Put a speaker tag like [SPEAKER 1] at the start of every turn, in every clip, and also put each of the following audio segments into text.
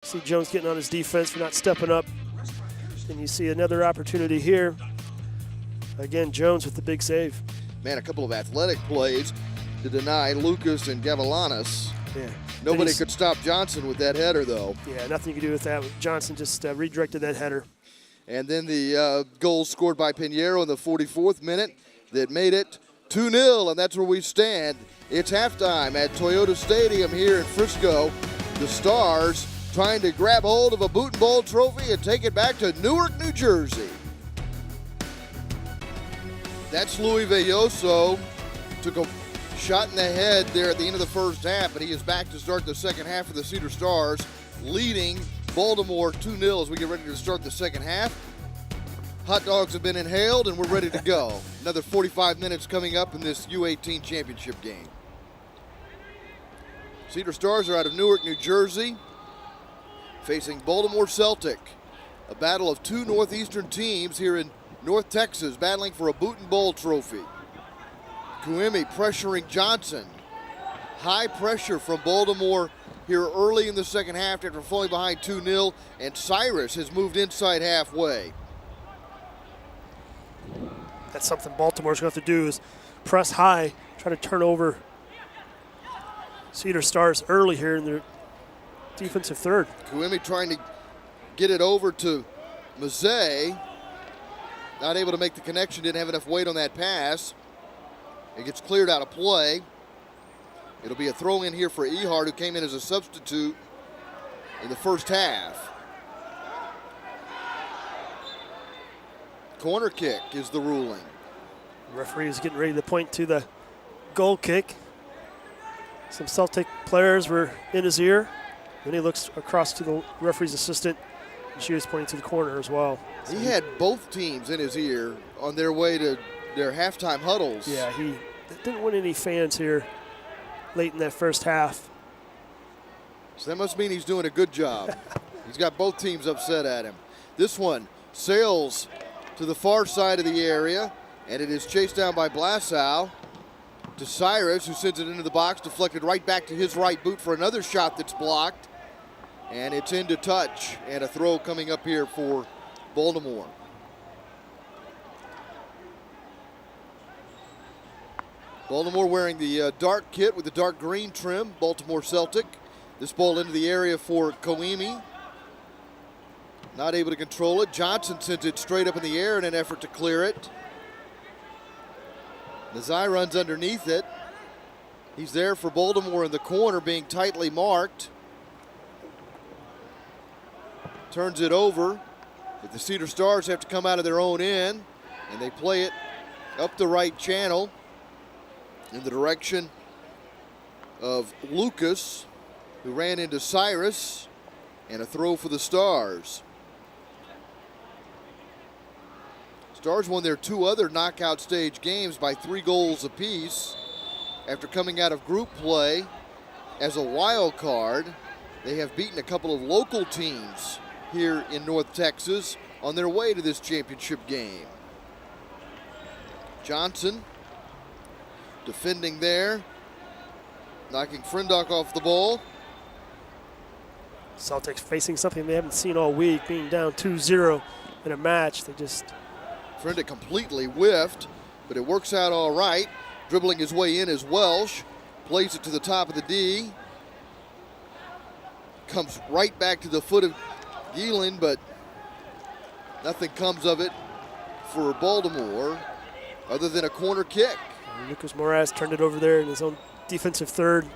[SPEAKER 1] See Jones getting on his defense for not stepping up. And you see another opportunity here. Again, Jones with the big save.
[SPEAKER 2] Man, a couple of athletic plays to deny Lucas and Gavilanes.
[SPEAKER 1] Yeah.
[SPEAKER 2] Nobody could stop Johnson with that header, though.
[SPEAKER 1] Yeah, nothing you can do with that. Johnson just redirected that header.
[SPEAKER 2] And then the goal scored by Pinheiro in the 44th minute that made it 2-0, and that's where we stand. It's halftime at Toyota Stadium here in Frisco. The Stars trying to grab hold of a boot and ball trophy and take it back to Newark, New Jersey. That's Louis Velloso. Took a shot in the head there at the end of the first half, but he is back to start the second half for the Cedar Stars, leading Baltimore 2-0 as we get ready to start the second half. Hot dogs have been inhaled and we're ready to go. Another 45 minutes coming up in this U18 championship game. Cedar Stars are out of Newark, New Jersey, facing Baltimore Celtic. A battle of two Northeastern teams here in North Texas battling for a boot and bowl trophy. Kuemi pressuring Johnson. High pressure from Baltimore here early in the second half after falling behind 2-0, and Cyrus has moved inside halfway.
[SPEAKER 1] That's something Baltimore's going to have to do is press high, try to turn over Cedar Stars early here in their defensive third.
[SPEAKER 2] Kuemi trying to get it over to Mazzei. Not able to make the connection, didn't have enough weight on that pass. It gets cleared out of play. It'll be a throw in here for Ehart, who came in as a substitute in the first half. Corner kick is the ruling.
[SPEAKER 1] The referee is getting ready to point to the goal kick. Some Celtic players were in his ear. Then he looks across to the referee's assistant, and she was pointing to the corner as well. So
[SPEAKER 2] he had both teams in his ear on their way to their halftime huddles.
[SPEAKER 1] Yeah, he didn't win any fans here late in that first half.
[SPEAKER 2] So that must mean he's doing a good job. He's got both teams upset at him. This one sails to the far side of the area, and it is chased down by Blasau to Cyrus, who sends it into the box, deflected right back to his right boot for another shot that's blocked. And it's into touch, and a throw coming up here for Baltimore. Baltimore wearing the dark kit with the dark green trim, Baltimore Celtic. This ball into the area for Koimi. Not able to control it. Johnson sends it straight up in the air in an effort to clear it. Nazai runs underneath it. He's there for Baltimore in the corner, being tightly marked. Turns it over, but the Cedar Stars have to come out of their own end, and they play it up the right channel in the direction of Lucas, who ran into Cyrus, and a throw for the Stars. Stars won their two other knockout stage games by 3 goals apiece. After coming out of group play as a wild card, they have beaten a couple of local teams here in North Texas on their way to this championship game. Johnson defending there, knocking Frindock off the ball.
[SPEAKER 1] Celtics facing something they haven't seen all week, being down 2-0 in a match. They just...
[SPEAKER 2] Frindock completely whiffed, but it works out all right. Dribbling his way in is Welsh, plays it to the top of the D. Comes right back to the foot of Geelan, but nothing comes of it for Baltimore other than a corner kick.
[SPEAKER 1] Lucas Moraz turned it over there in his own defensive third.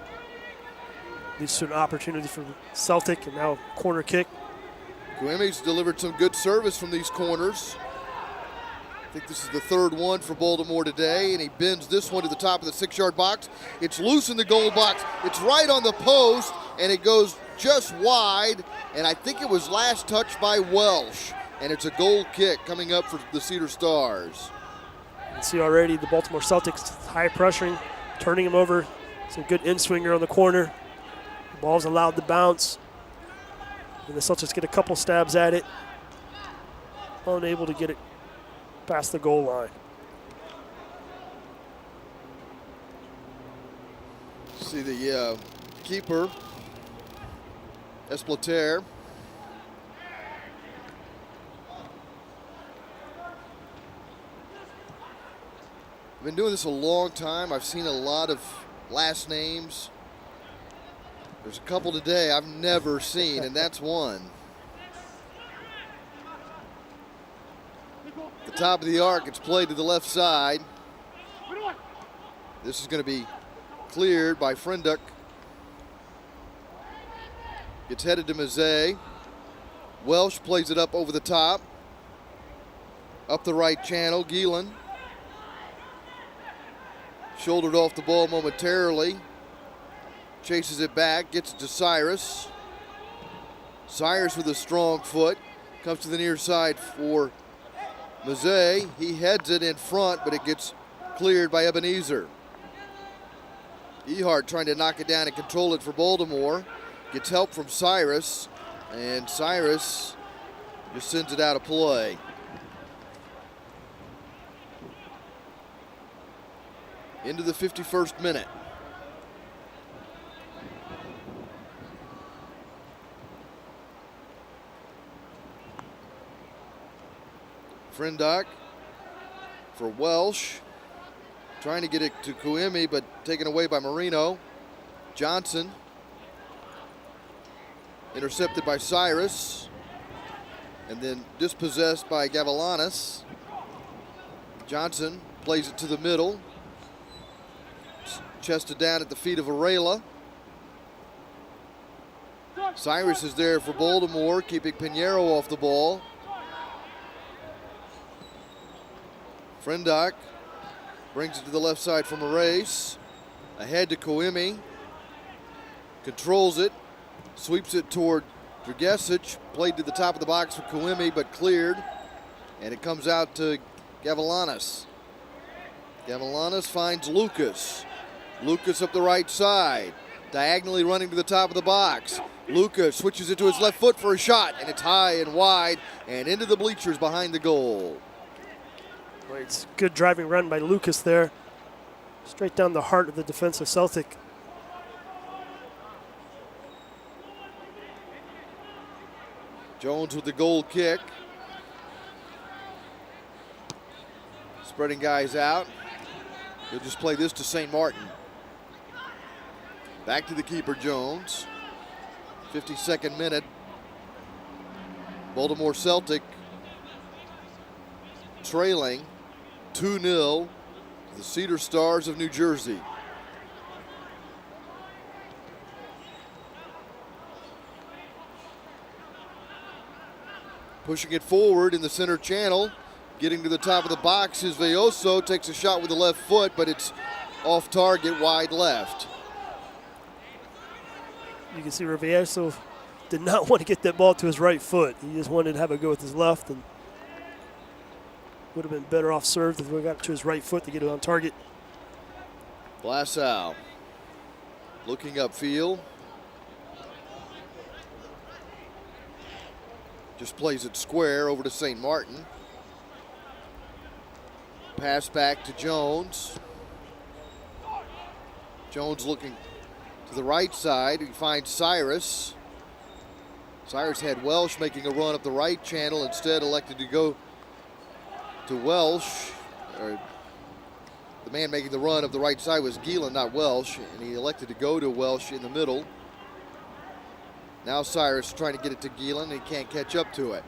[SPEAKER 1] Leads to an opportunity for Celtic, and now corner kick.
[SPEAKER 2] Kuemi's delivered some good service from these corners. I think this is the third one for Baltimore today, and he bends this one to the top of the 6-yard box. It's loose in the goal box. It's right on the post, and it goes just wide, and I think it was last touched by Welsh, and it's a goal kick coming up for the Cedar Stars.
[SPEAKER 1] You can see already the Baltimore Celtics high pressuring, turning him over. Some good in-swinger on the corner. The ball's allowed to bounce, and the Celtics get a couple stabs at it. Unable to get it past the goal line.
[SPEAKER 2] See the keeper, Esplater, I've been doing this a long time. I've seen a lot of last names. There's a couple today I've never seen, and that's one. The top of the arc, it's played to the left side. This is going to be cleared by Frenduk. Gets headed to Mazzei. Welsh plays it up over the top. Up the right channel, Gielan. Shouldered off the ball momentarily. Chases it back, gets it to Cyrus. Cyrus with a strong foot. Comes to the near side for Mazzei. He heads it in front, but it gets cleared by Ebenezer. Ehart trying to knock it down and control it for Baltimore. Gets help from Cyrus, and Cyrus just sends it out of play. Into the 51st minute. Frenduk for Welsh. Trying to get it to Kuimi, but taken away by Marino. Johnson. Intercepted by Cyrus. And then dispossessed by Gavilanis. Johnson plays it to the middle. Chested down at the feet of Varela. Cyrus is there for Baltimore, keeping Pinheiro off the ball. Frenduk brings it to the left side for Moraes. Ahead to Kuimi. Controls it. Sweeps it toward Dragesic. Played to the top of the box for Kuimi, but cleared. And it comes out to Gavilanis. Gavilanis finds Lucas. Lucas up the right side. Diagonally running to the top of the box. Lucas switches it to his left foot for a shot, and it's high and wide and into the bleachers behind the goal.
[SPEAKER 1] Well, it's a good driving run by Lucas there. Straight down the heart of the defense of Celtic.
[SPEAKER 2] Jones with the goal kick. Spreading guys out. He'll just play this to St. Martin. Back to the keeper, Jones. 52nd minute. Baltimore Celtic trailing 2-0 to the Cedar Stars of New Jersey. Pushing it forward in the center channel. Getting to the top of the box is Veoso. Takes a shot with the left foot, but it's off target, wide left.
[SPEAKER 1] You can see Veoso did not want to get that ball to his right foot. He just wanted to have a go with his left, and would have been better off served if we got to his right foot to get it on target.
[SPEAKER 2] Blasau looking upfield. Just plays it square over to St. Martin. Pass back to Jones. Jones looking to the right side. He finds Cyrus. Cyrus had Welsh making a run up the right channel. Instead elected to go to Welsh. The man making the run up the right side was Gielan, not Welsh. And he elected to go to Welsh in the middle. Now Cyrus trying to get it to Gielan. He can't catch up to it.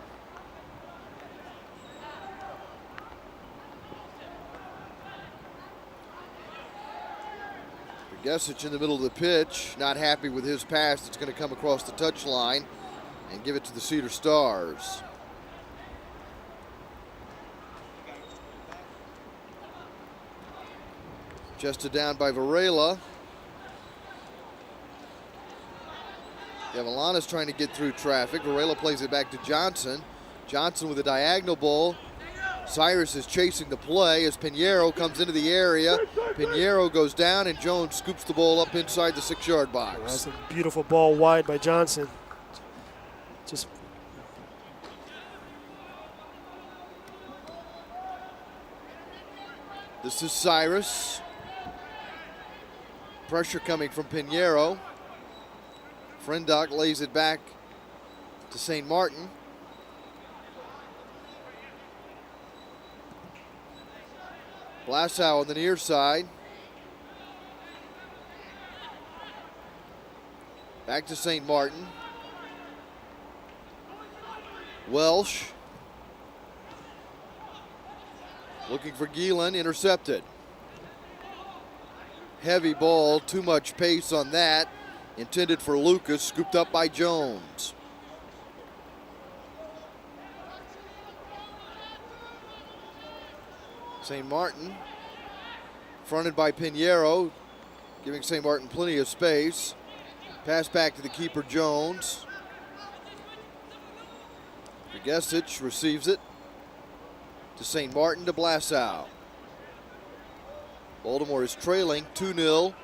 [SPEAKER 2] Dragesic in the middle of the pitch, not happy with his pass. It's going to come across the touchline and give it to the Cedar Stars. Chested down by Varela. Gavilanis trying to get through traffic. Varela plays it back to Johnson. Johnson with a diagonal ball. Cyrus is chasing the play as Pinheiro comes into the area. Pinheiro goes down and Jones scoops the ball up inside the 6-yard box.
[SPEAKER 1] That's a beautiful ball wide by Johnson. Just
[SPEAKER 2] this is Cyrus. Pressure coming from Pinheiro. Frenduk lays it back to St. Martin. Blassow on the near side. Back to St. Martin. Welsh. Looking for Gielan, intercepted. Heavy ball, too much pace on that. Intended for Lucas, scooped up by Jones. St. Martin, fronted by Pinheiro, giving St. Martin plenty of space. Pass back to the keeper, Jones. Dragesic receives it to St. Martin to Blassow. Baltimore is trailing 2-0.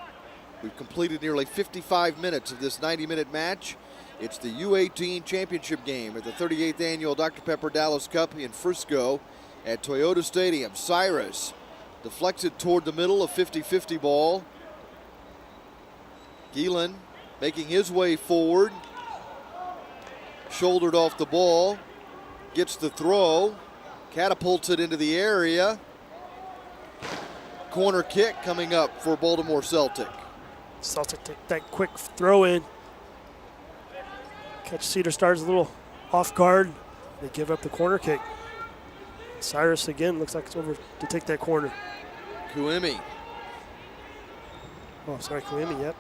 [SPEAKER 2] We've completed nearly 55 minutes of this 90-minute match. It's the U18 championship game at the 38th annual Dr. Pepper Dallas Cup in Frisco at Toyota Stadium. Cyrus deflects it toward the middle, a 50-50 ball. Gielan making his way forward. Shouldered off the ball. Gets the throw. Catapults it into the area. Corner kick coming up for Baltimore Celtic.
[SPEAKER 1] Celtic take that quick throw in. Catch Cedar Stars a little off guard. They give up the corner kick. Cyrus again looks like it's over to take that corner.
[SPEAKER 2] Kuemi.
[SPEAKER 1] Oh, sorry, Kuemi, yep.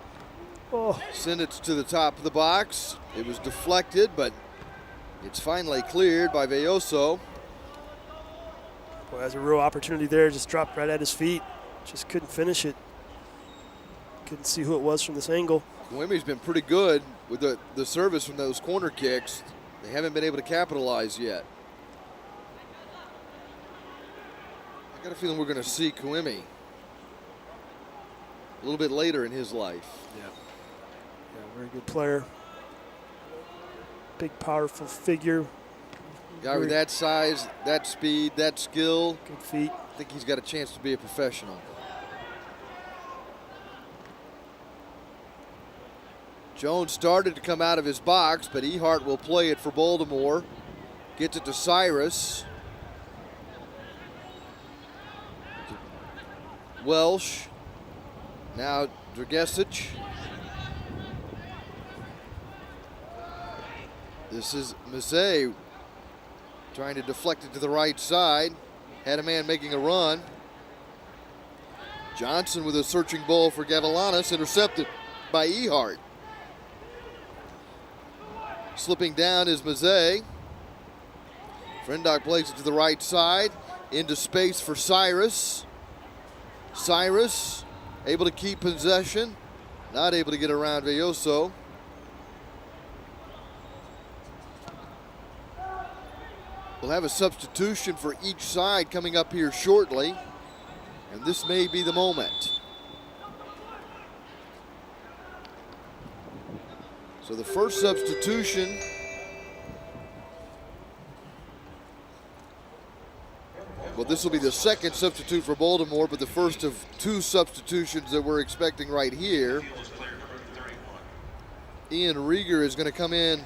[SPEAKER 1] Oh.
[SPEAKER 2] Send it to the top of the box. It was deflected, but it's finally cleared by Velloso.
[SPEAKER 1] Well, has a real opportunity there, just dropped right at his feet. Just couldn't finish it. Couldn't see who it was from this angle.
[SPEAKER 2] Kuemi's been pretty good with the service from those corner kicks. They haven't been able to capitalize yet. I got a feeling we're going to see Kuemi a little bit later in his life.
[SPEAKER 1] Yeah, very good player. Big, powerful figure.
[SPEAKER 2] Guy with that size, that speed, that skill.
[SPEAKER 1] Good feet.
[SPEAKER 2] I think he's got a chance to be a professional. Jones started to come out of his box, but Ehart will play it for Baltimore. Gets it to Cyrus. Welsh. Now Dragesic. This is Mazzei trying to deflect it to the right side. Had a man making a run. Johnson with a searching ball for Gavilanes, intercepted by Ehart. Slipping down is Mazzei. Frendock plays it to the right side. Into space for Cyrus. Cyrus able to keep possession. Not able to get around Velloso. We'll have a substitution for each side coming up here shortly. And this may be the moment. So the first substitution well, this will be the second substitute for Baltimore, but the first of two substitutions that we're expecting right here. Ian Rieger is going to come in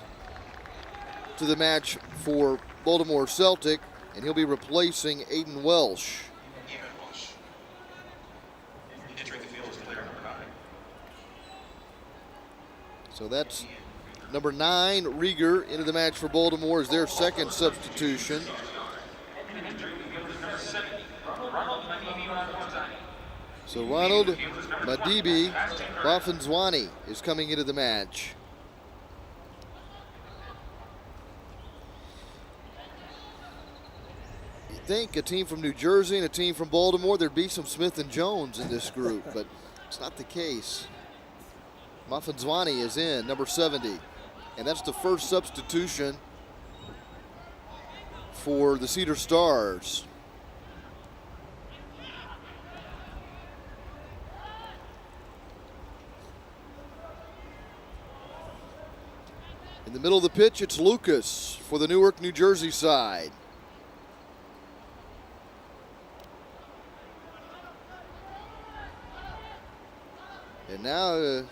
[SPEAKER 2] to the match for Baltimore Celtic, and he'll be replacing Aiden Welsh. So that's number 9, Rieger, into the match for Baltimore as their second substitution. So Ronald Madibi Bafanzwani is coming into the match. You'd think a team from New Jersey and a team from Baltimore, there'd be some Smith and Jones in this group, but it's not the case. Bafanzwani is in, number 70. And that's the first substitution for the Cedar Stars. In the middle of the pitch, it's Lucas for the Newark, New Jersey side. And now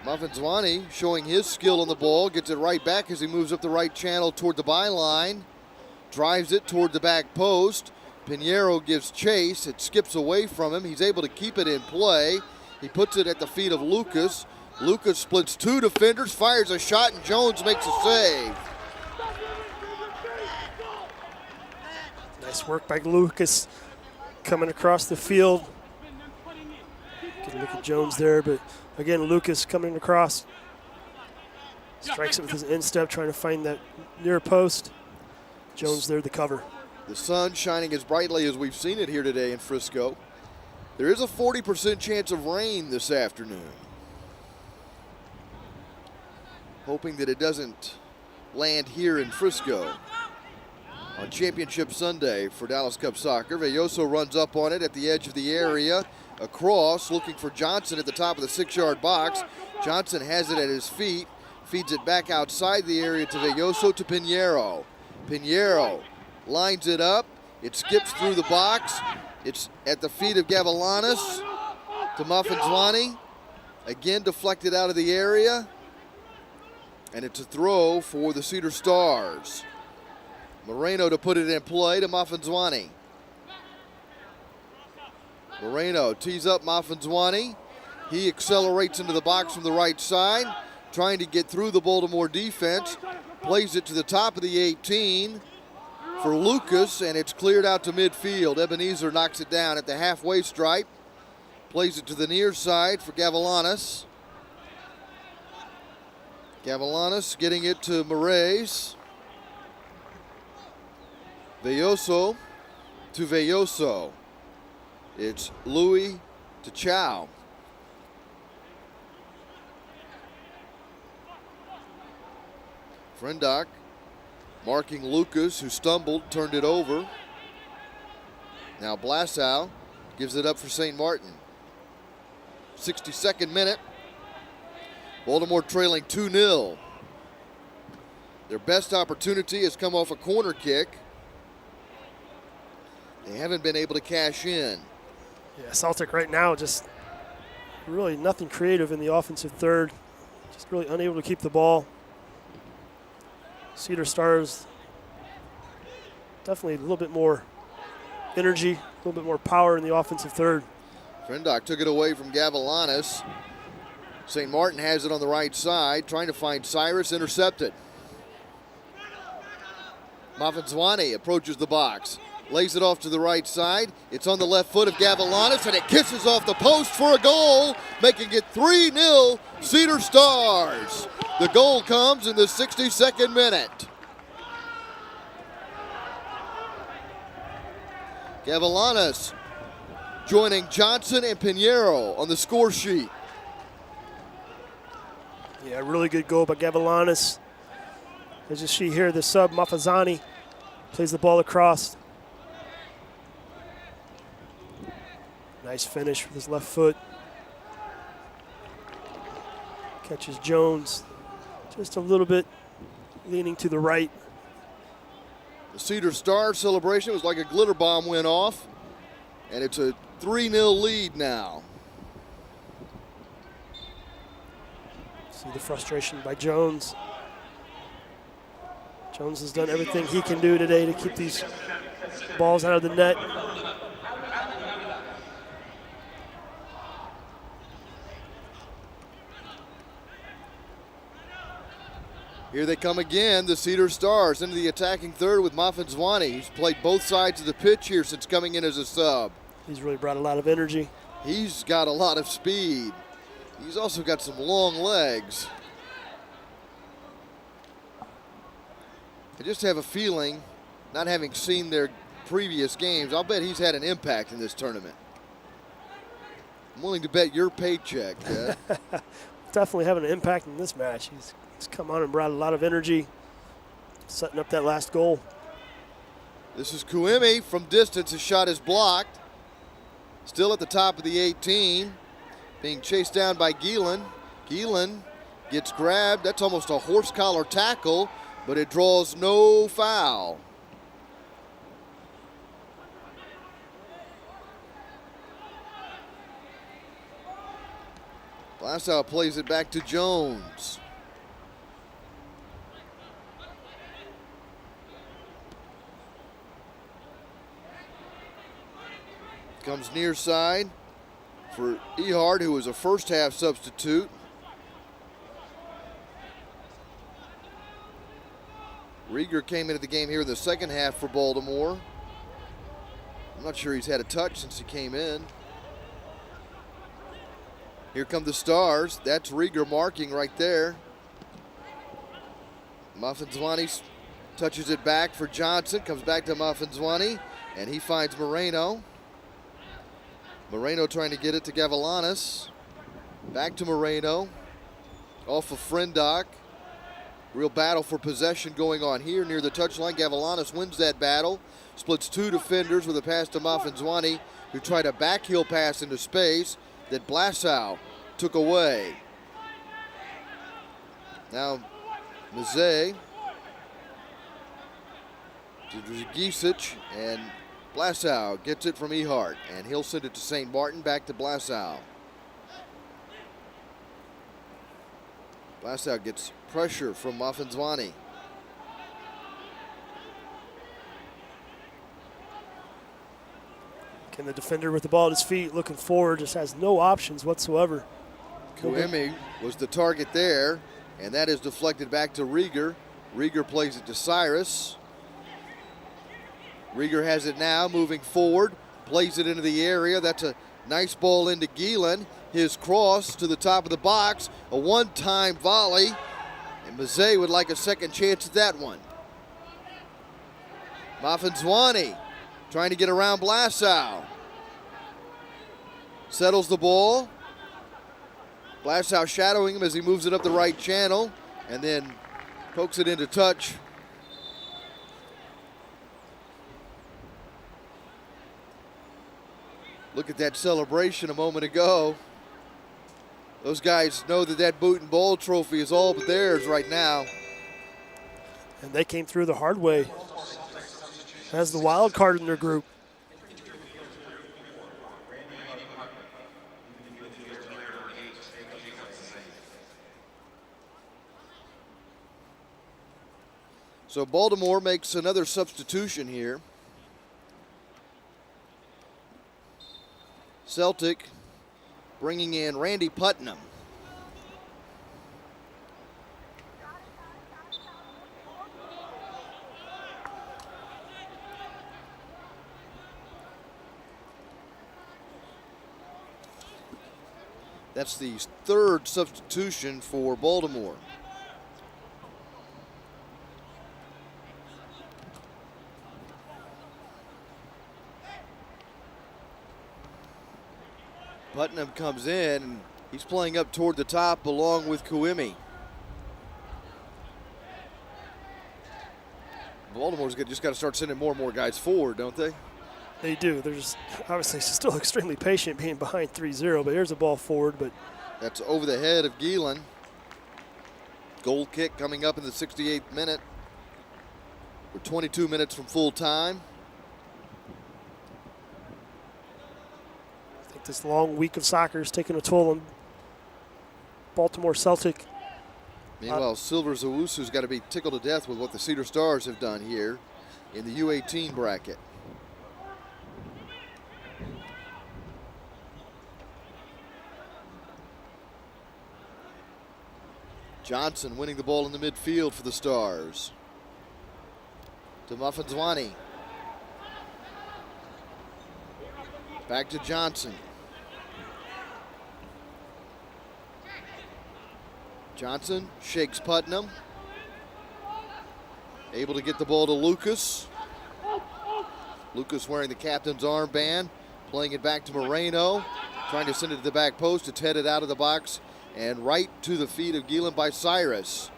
[SPEAKER 2] Bafanzwani showing his skill on the ball, gets it right back as he moves up the right channel toward the byline, drives it toward the back post, Pinheiro gives chase. It skips away from him. He's able to keep it in play. He puts it at the feet of Lucas. Lucas splits two defenders, fires a shot, and Jones makes a save.
[SPEAKER 1] Nice work by Lucas coming across the field. Good look at Jones there, but again, Lucas coming across. Strikes it with his instep, trying to find that near post. Jones there to cover.
[SPEAKER 2] The sun shining as brightly as we've seen it here today in Frisco. There is a 40% chance of rain this afternoon. Hoping that it doesn't land here in Frisco on Championship Sunday for Dallas Cup Soccer. Velloso runs up on it at the edge of the area. Across, looking for Johnson at the top of the 6-yard box. Johnson has it at his feet. Feeds it back outside the area to Velloso to Pinheiro. Pinheiro lines it up. It skips through the box. It's at the feet of Gavilanes to Mafanzwani. Again deflected out of the area. And it's a throw for the Cedar Stars. Moreno to put it in play to Mafanzwani. Moreno tees up Mafanzwani. He accelerates into the box from the right side, trying to get through the Baltimore defense. Plays it to the top of the 18 for Lucas, and it's cleared out to midfield. Ebenezer knocks it down at the halfway stripe. Plays it to the near side for Gavilanes. Gavilanes getting it to Moraes. Velloso to Velloso. It's Louis to Chow. Frendock marking Lucas, who stumbled, turned it over. Now Blasau gives it up for St. Martin. 62nd minute. Baltimore trailing 2-0. Their best opportunity has come off a corner kick. They haven't been able to cash in.
[SPEAKER 1] Yeah, Celtic right now just really nothing creative in the offensive third. Just really unable to keep the ball. Cedar Stars definitely a little bit more energy, a little bit more power in the offensive third.
[SPEAKER 2] Frendock took it away from Gavilanes. St. Martin has it on the right side, trying to find Cyrus, intercepted. Mafanzwani approaches the box, lays it off to the right side. It's on the left foot of Gavilanes, and it kisses off the post for a goal, making it 3-0 Cedar Stars. The goal comes in the 62nd minute. Gavilanes joining Johnson and Pinheiro on the score sheet.
[SPEAKER 1] Yeah, really good goal by Gavilanes. As you see here, the sub, Mafanzwani, plays the ball across. Nice finish with his left foot. Catches Jones just a little bit leaning to the right.
[SPEAKER 2] The Cedar Star celebration was like a glitter bomb went off, and it's a 3-0 lead now.
[SPEAKER 1] See the frustration by Jones. Jones has done everything he can do today to keep these balls out of the net.
[SPEAKER 2] Here they come again, the Cedar Stars into the attacking third with Mafanzwani. He's played both sides of the pitch here since coming in as a sub.
[SPEAKER 1] He's really brought a lot of energy.
[SPEAKER 2] He's got a lot of speed. He's also got some long legs. I just have a feeling, not having seen their previous games, I'll bet he's had an impact in this tournament. I'm willing to bet your paycheck.
[SPEAKER 1] Definitely having an impact in this match. He's come on and brought a lot of energy, setting up that last goal.
[SPEAKER 2] This is Kuemi from distance. His shot is blocked. Still at the top of the 18, being chased down by Gielan. Gielan gets grabbed. That's almost a horse collar tackle, but it draws no foul. Blasau plays it back to Jones. Comes near side for Ehart, who was a first half substitute. Rieger came into the game here in the second half for Baltimore. I'm not sure he's had a touch since he came in. Here come the Stars. That's Rieger marking right there. Muffinzwani touches it back for Johnson. Comes back to Muffinzwani, and he finds Moreno. Moreno trying to get it to Gavilanes. Back to Moreno. Off of Frendock. Real battle for possession going on here near the touchline. Gavilanes wins that battle. Splits two defenders with a pass to Muffinzwani, who tried a backheel pass into space that Blasau took away. Now, Mazet to Gisic, and Blasau gets it from Ehart, and he'll send it to St. Martin, back to Blasau. Blasau gets pressure from Muffinzwani.
[SPEAKER 1] And the defender with the ball at his feet, looking forward, just has no options whatsoever.
[SPEAKER 2] Kuemi was the target there, and that is deflected back to Rieger. Rieger plays it to Cyrus. Rieger has it now, moving forward, plays it into the area. That's a nice ball into Gielan. His cross to the top of the box, a one-time volley, and Mazet would like a second chance at that one. Muffinzwani trying to get around Blasau. Settles the ball. Blasau shadowing him as he moves it up the right channel, and then pokes it into touch. Look at that celebration a moment ago. Those guys know that that boot and ball trophy is all but theirs right now.
[SPEAKER 1] And they came through the hard way as the wild card in their group.
[SPEAKER 2] So Baltimore makes another substitution here. Celtic bringing in Randy Putnam. That's the third substitution for Baltimore. Putnam comes in, and he's playing up toward the top along with Kuemi. Baltimore's just got to start sending more and more guys forward, don't they?
[SPEAKER 1] They do. They're just obviously still extremely patient being behind 3-0, but here's a ball forward. But
[SPEAKER 2] that's over the head of Gielan. Goal kick coming up in the 68th minute. We're 22 minutes from full time.
[SPEAKER 1] I think this long week of soccer is taking a toll on Baltimore Celtic.
[SPEAKER 2] Meanwhile, Silver Zawusu's got to be tickled to death with what the Cedar Stars have done here in the U18 bracket. Johnson winning the ball in the midfield for the Stars. To Muffinzwani. Back to Johnson. Johnson shakes Putnam. Able to get the ball to Lucas. Lucas wearing the captain's armband. Playing it back to Moreno. Trying to send it to the back post. It's headed out of the box and right to the feet of Gielan by Cyrus.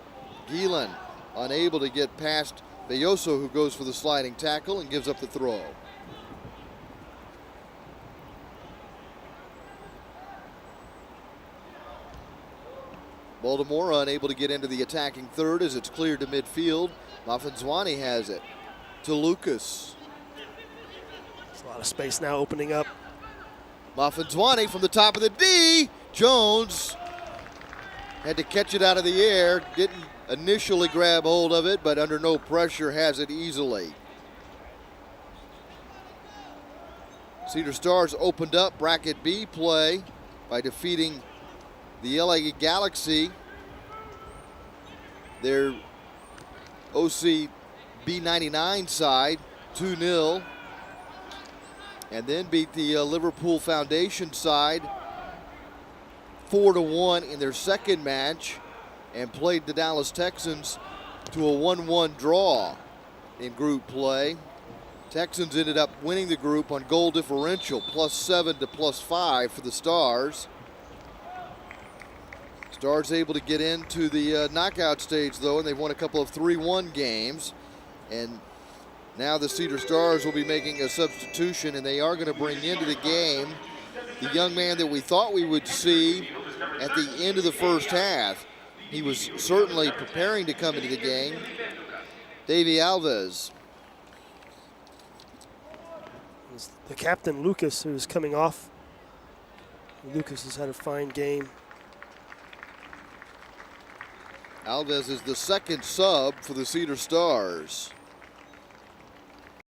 [SPEAKER 2] Gielan unable to get past Belloso, who goes for the sliding tackle and gives up the throw. Baltimore unable to get into the attacking third as it's cleared to midfield. Muffinzwani has it to Lucas.
[SPEAKER 1] There's a lot of space now opening up.
[SPEAKER 2] Muffinzwani from the top of the D. Jones had to catch it out of the air. Didn't initially grab hold of it, but under no pressure has it easily. Cedar Stars opened up bracket B play by defeating the LA Galaxy, their OC B99 side, 2-0, and then beat the Liverpool Foundation side 4-1 in their second match, and played the Dallas Texans to a 1-1 draw in group play. Texans ended up winning the group on goal differential, +7 to +5 for the Stars. Stars able to get into the knockout stage, though, and they've won a couple of 3-1 games. And now the Cedar Stars will be making a substitution, and they are going to bring into the game the young man that we thought we would see at the end of the first half. He was certainly preparing to come into the game, Davey Alves.
[SPEAKER 1] The captain, Lucas, who's coming off. Lucas has had a fine game.
[SPEAKER 2] Alves is the second sub for the Cedar Stars.